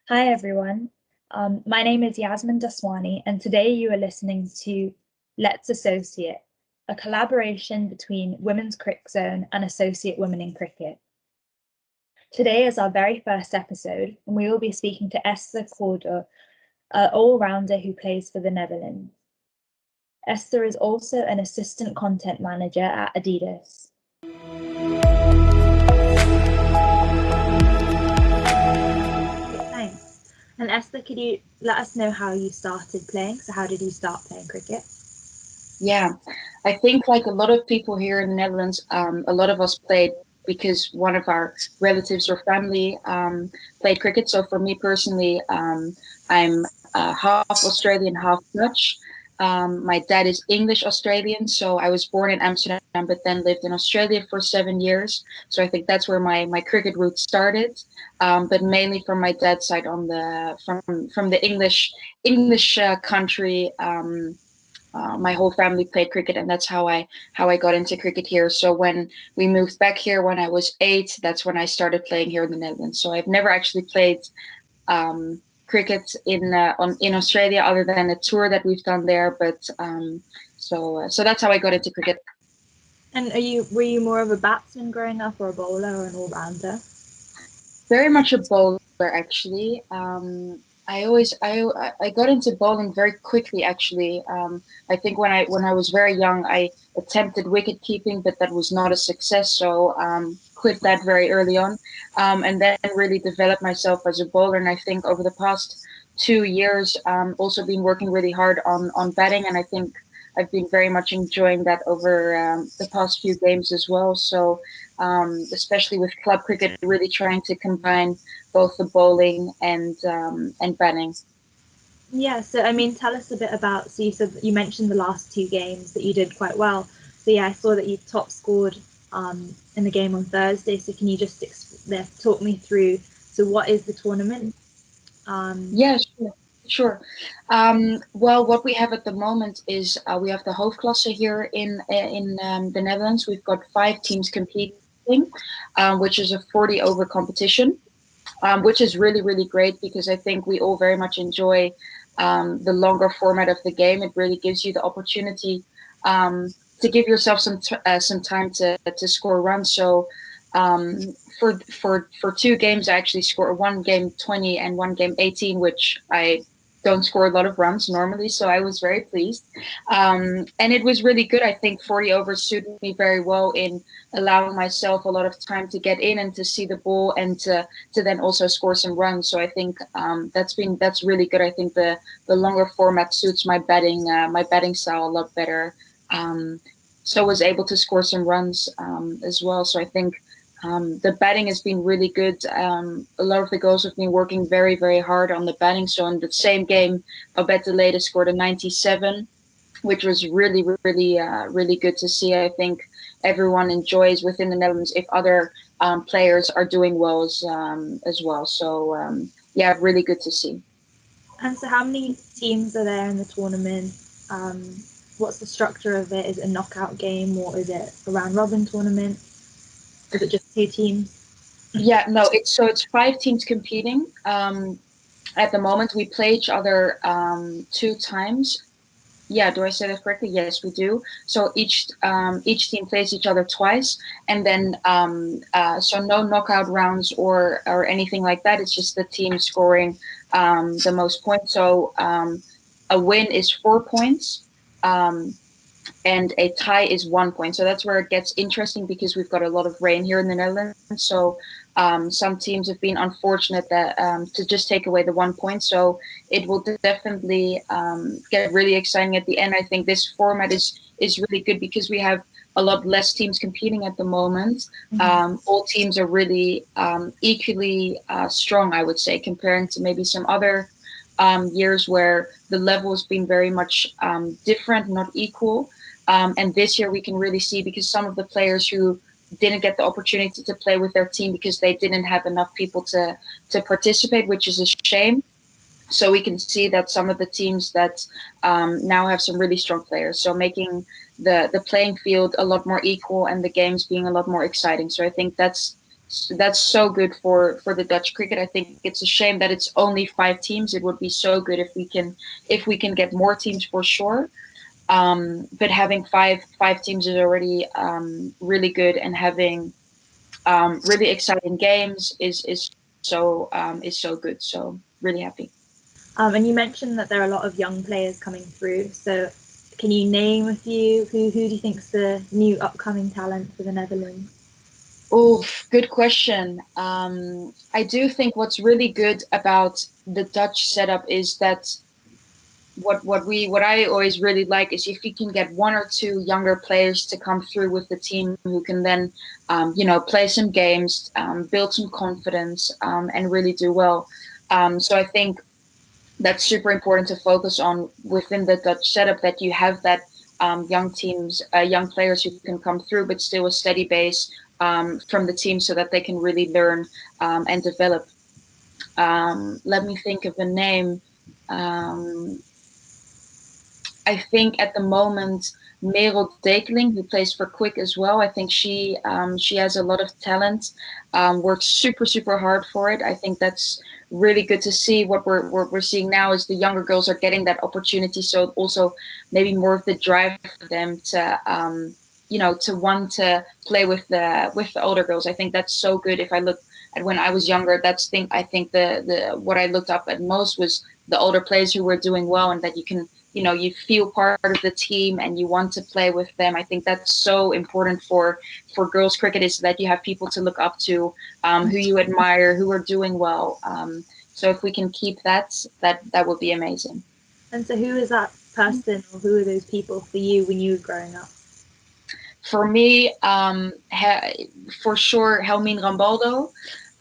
Hi, everyone. My name is Yasmin Daswani, and today you are listening to Let's Associate, a collaboration between Women's Crick Zone and Associate Women in Cricket. Today is our very first episode, and we will be speaking to Esther Corder, an all-rounder who plays for the Netherlands. Esther is also an assistant content manager at Adidas. Thanks. And Esther, could you let us know how you started playing? So how did you start playing cricket? Yeah, I think like a lot of people here in the Netherlands, a lot of us played because one of our relatives or family played cricket. So for me personally, I'm half Australian, half Dutch. My dad is English Australian, so I was born in Amsterdam, but then lived in Australia for 7 years. So I think that's where my cricket roots started. But mainly from my dad's side, on the from the English country. My whole family played cricket, and that's how I got into cricket here. So when we moved back here when I was 8, that's when I started playing here in the Netherlands. So I've never actually played cricket in Australia, other than a tour that we've done there. But so that's how I got into cricket. And were you more of a batsman growing up, or a bowler, or an all-rounder? Very much a bowler, actually. I got into bowling very quickly, actually. I think when I was very young, I attempted wicket keeping, but that was not a success. So quit that very early on, and then really developed myself as a bowler. And I think over the past 2 years, also been working really hard on batting, and I think I've been very much enjoying that over the past few games as well. So especially with club cricket, really trying to combine both the bowling and batting. Yeah, so I mean, tell us a bit about. So you said you mentioned the last two games that you did quite well. So yeah, I saw that you top scored in the game on Thursday. So can you just talk me through? So what is the tournament? Um, Yeah, sure. Sure. Well, what we have at the moment is we have the hoofdklasse here in the Netherlands. We've got 5 teams competing, which is a 40 over competition, which is really, really great because I think we all very much enjoy the longer format of the game. It really gives you the opportunity to give yourself some time to score runs. So um, for 2 games, I actually scored one game 20 and one game 18, which I don't score a lot of runs normally, so I was very pleased. And it was really good. I think 40 overs suited me very well in allowing myself a lot of time to get in and to see the ball and to then also score some runs. So I think that's really good. I think the longer format suits my batting style a lot better. Um, so I was able to score some runs as well. So I think the batting has been really good. A lot of the girls have been working very, very hard on the batting. So in the same game, Babette Leda scored a 97, which was really, really, really good to see. I think everyone enjoys within the Netherlands if other players are doing well as well. So yeah, really good to see. and so how many teams are there in the tournament? Um, what's the structure of it? Is it a knockout game, or is it a round robin tournament? Is it just two teams? Yeah, no, it's 5 teams competing. At the moment, we play each other 2 times. Yeah, do I say that correctly? Yes, we do. So each team plays each other twice, and then so no knockout rounds or anything like that. It's just the team scoring the most points. So a win is 4 points. And a tie is 1 point. So that's where it gets interesting because we've got a lot of rain here in the Netherlands. So some teams have been unfortunate that to just take away the 1 point. So it will definitely get really exciting at the end. I think this format is really good because we have a lot less teams competing at the moment. All teams are really equally strong, I would say, comparing to maybe some other years where the level has been very much different, not equal. And this year we can really see because some of the players who didn't get the opportunity to play with their team because they didn't have enough people to participate, which is a shame. So we can see that some of the teams that now have some really strong players, so making the playing field a lot more equal and the games being a lot more exciting. So I think that's that's so good for the Dutch cricket. I think it's a shame that it's only 5 teams. It would be so good if we can get more teams for sure. But having five teams is already really good, and having really exciting games is so good. So really happy. And you mentioned that there are a lot of young players coming through. So can you name a few? Who do you think's the new upcoming talent for the Netherlands? Oh, good question. I do think what's really good about the Dutch setup is that what I always really like is if you can get one or two younger players to come through with the team who can then, play some games, build some confidence, and really do well. So I think that's super important to focus on within the Dutch setup, that you have that young teams, young players who can come through, but still a steady base from the team, so that they can really learn and develop. Let me think of a name. Um, I think at the moment, Merel Dekeling, who plays for Quick as well, I think she has a lot of talent, works super hard for it. I think that's really good to see. What we're seeing now is the younger girls are getting that opportunity, so also maybe more of the drive for them to to want to play with the older girls. I think that's so good. If I look at when I was younger, I think the what I looked up at most was the older players who were doing well, and that you can, you feel part of the team and you want to play with them. I think that's so important for girls cricket, is that you have people to look up to, who you admire, who are doing well. So if we can keep that would be amazing. And so who is that person, or who are those people for you when you were growing up? For me, for sure, Helmine Rambaldo,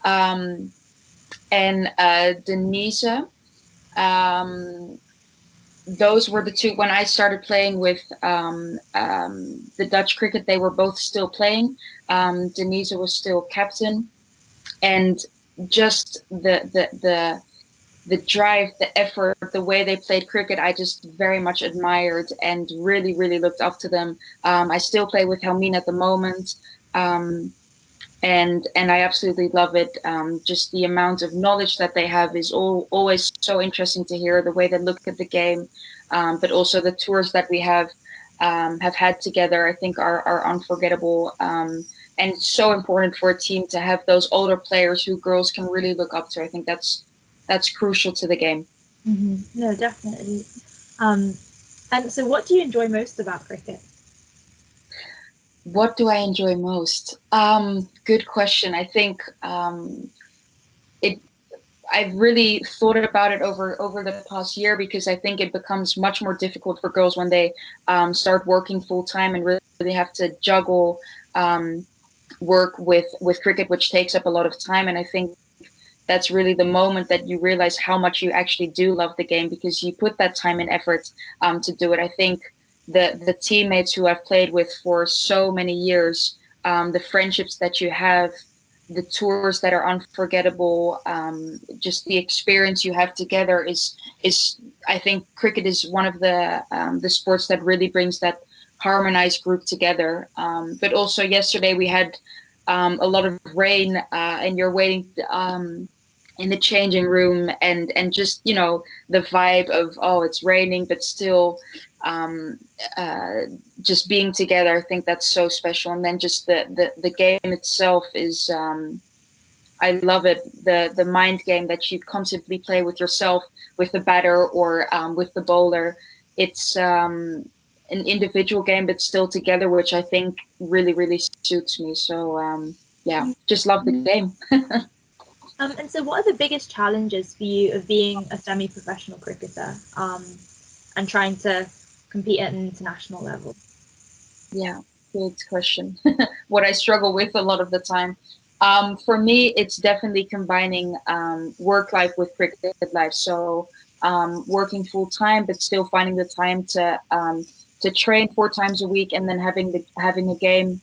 um, and Denise. Um, those were the two. When I started playing with the Dutch cricket, they were both still playing. Denise was still captain, and just the drive, the effort, the way they played cricket, I just very much admired and really looked up to them. I still play with Helmine at the moment. Um, and I absolutely love it. Just the amount of knowledge that they have is always so interesting to hear. The way they look at the game, but also the tours that we have had together, I think are unforgettable. And so important for a team to have those older players who girls can really look up to. I think that's crucial to the game. Mm-hmm. No, definitely. Um, and so, what do you enjoy most about cricket? What do I enjoy most? Good question. I think it I've really thought about it over the past year, because I think it becomes much more difficult for girls when they start working full time and really have to juggle um, work with cricket, which takes up a lot of time. And I think that's really the moment that you realize how much you actually do love the game, because you put that time and effort to do it. I think the teammates who I've played with for so many years, the friendships that you have, the tours that are unforgettable, just the experience you have together is I think cricket is one of the sports that really brings that harmonized group together. But also yesterday we had a lot of rain, and you're waiting in the changing room, and just the vibe of, oh, it's raining, but still um, uh, just being together. I think that's so special. And then just the game itself is, I love it. The mind game that you constantly play with yourself, with the batter, or with the bowler. It's an individual game, but still together, which I think really suits me. So yeah, just love the game. And so, what are the biggest challenges for you of being a semi-professional cricketer, and trying to compete at an international level? Yeah, good question. What I struggle with a lot of the time. For me, it's definitely combining work life with cricket life. So working full time, but still finding the time to train 4 times a week, and then having a game.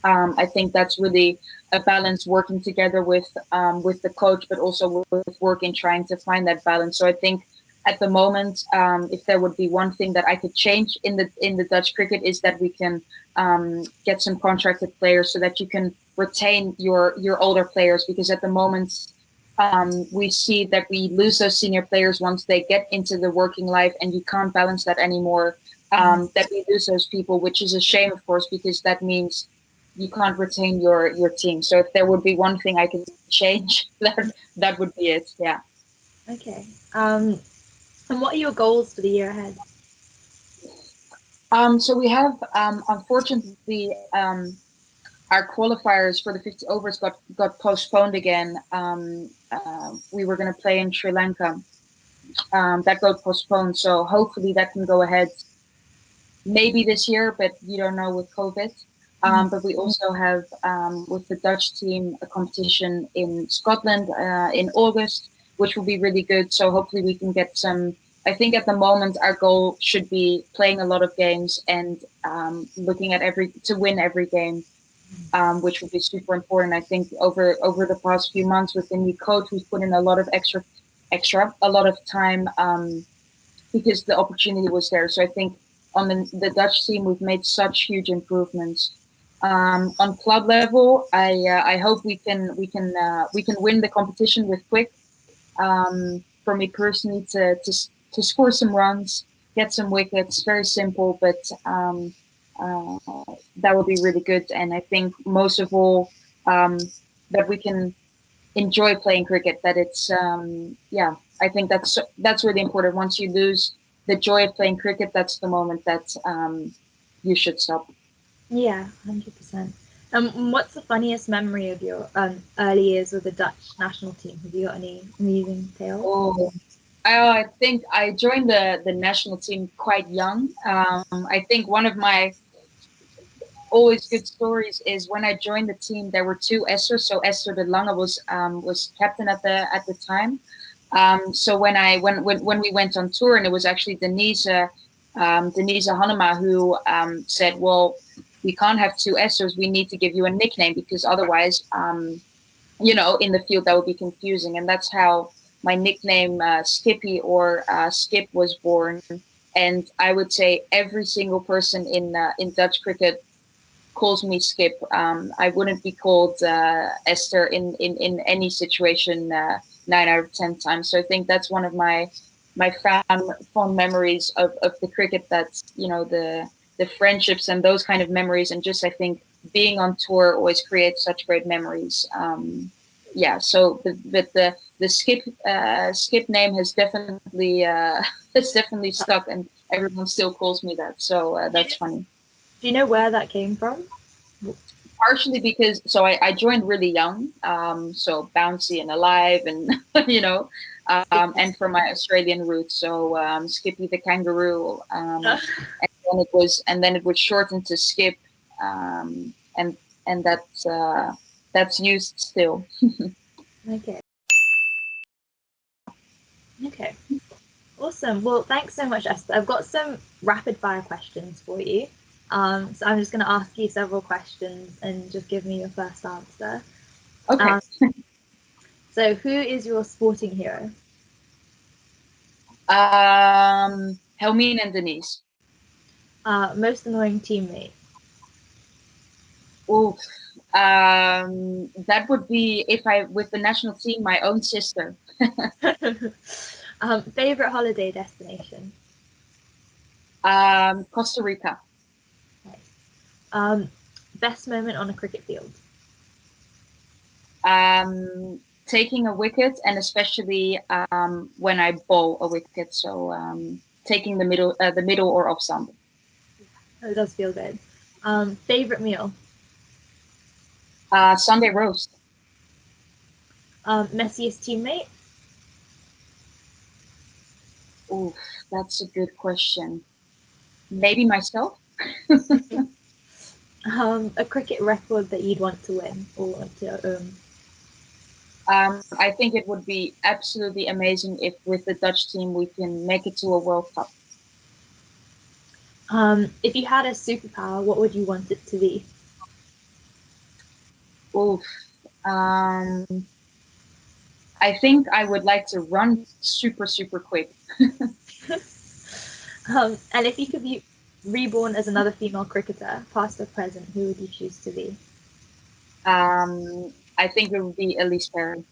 I think that's really a balance, working together with the coach, but also with working, trying to find that balance. So I think at the moment, if there would be one thing that I could change in the Dutch cricket, is that we can get some contracted players so that you can retain your older players, because at the moment we see that we lose those senior players once they get into the working life, and you can't balance that anymore. That we lose those people, which is a shame, of course, because that means you can't retain your team. So if there would be one thing I could change, that would be it. Yeah. Okay. And what are your goals for the year ahead? So we have, unfortunately, our qualifiers for the 50 overs got postponed again. We were going to play in Sri Lanka. That got postponed. So hopefully that can go ahead maybe this year, but you don't know with COVID. But we also have, with the Dutch team, a competition in Scotland in August, which will be really good. So hopefully we can get some. I think at the moment our goal should be playing a lot of games and looking at to win every game, which would be super important. I think over the past few months with the new coach, we've put in a lot of a lot of time, because the opportunity was there. So I think on the Dutch team, we've made such huge improvements. On club level, I hope we can win the competition with Quick. For me personally, to score some runs, get some wickets, very simple, but uh, that would be really good. And I think most of all, that we can enjoy playing cricket. That it's yeah, I think that's really important. Once you lose the joy of playing cricket, that's the moment that you should stop. Yeah, 100%. What's the funniest memory of your early years with the Dutch national team? Have you got any amusing tales? Oh, I think I joined the national team quite young. I think one of my always good stories is when I joined the team. There were two Esther. So Esther de Lange was captain at the time. So when we went on tour, and it was actually Denise Hanema who said, "Well, we can't have two Esthers. We need to give you a nickname, because otherwise, in the field that would be confusing." And that's how my nickname Skippy, or Skip, was born. And I would say every single person in Dutch cricket calls me Skip. I wouldn't be called Esther in any situation 9 out of 10 times. So I think that's one of my fond memories of the cricket. That's the friendships and those kind of memories, and just I think being on tour always creates such great memories. Yeah, so the Skip name has definitely it's definitely stuck, and everyone still calls me that. So that's funny. Do you know where that came from? Partially because I joined really young, so bouncy and alive, and and from my Australian roots, so Skippy the kangaroo, and then it was shortened to Skip, and that's used still. Okay. Okay. Awesome. Well, thanks so much, Esther. I've got some rapid fire questions for you. So I'm just going to ask you several questions and just give me your first answer. Okay. So who is your sporting hero? Helmine and Denise. Most annoying teammate? Oof. That would be, if I with the national team, my own sister. Favorite holiday destination? Costa Rica. Nice. Best moment on a cricket field? Taking a wicket, and especially when I bowl a wicket. So taking the middle or off stump. It does feel good. Favorite meal? Sunday roast. Messiest teammate? Oof, that's a good question. Maybe myself. A cricket record that you'd want to win or want to I think it would be absolutely amazing if with the Dutch team we can make it to a World Cup. If you had a superpower, what would you want it to be? Oof. Um, I think I would like to run super, super quick. And if you could be reborn as another female cricketer, past or present, who would you choose to be? I think it would be Elise Perrin.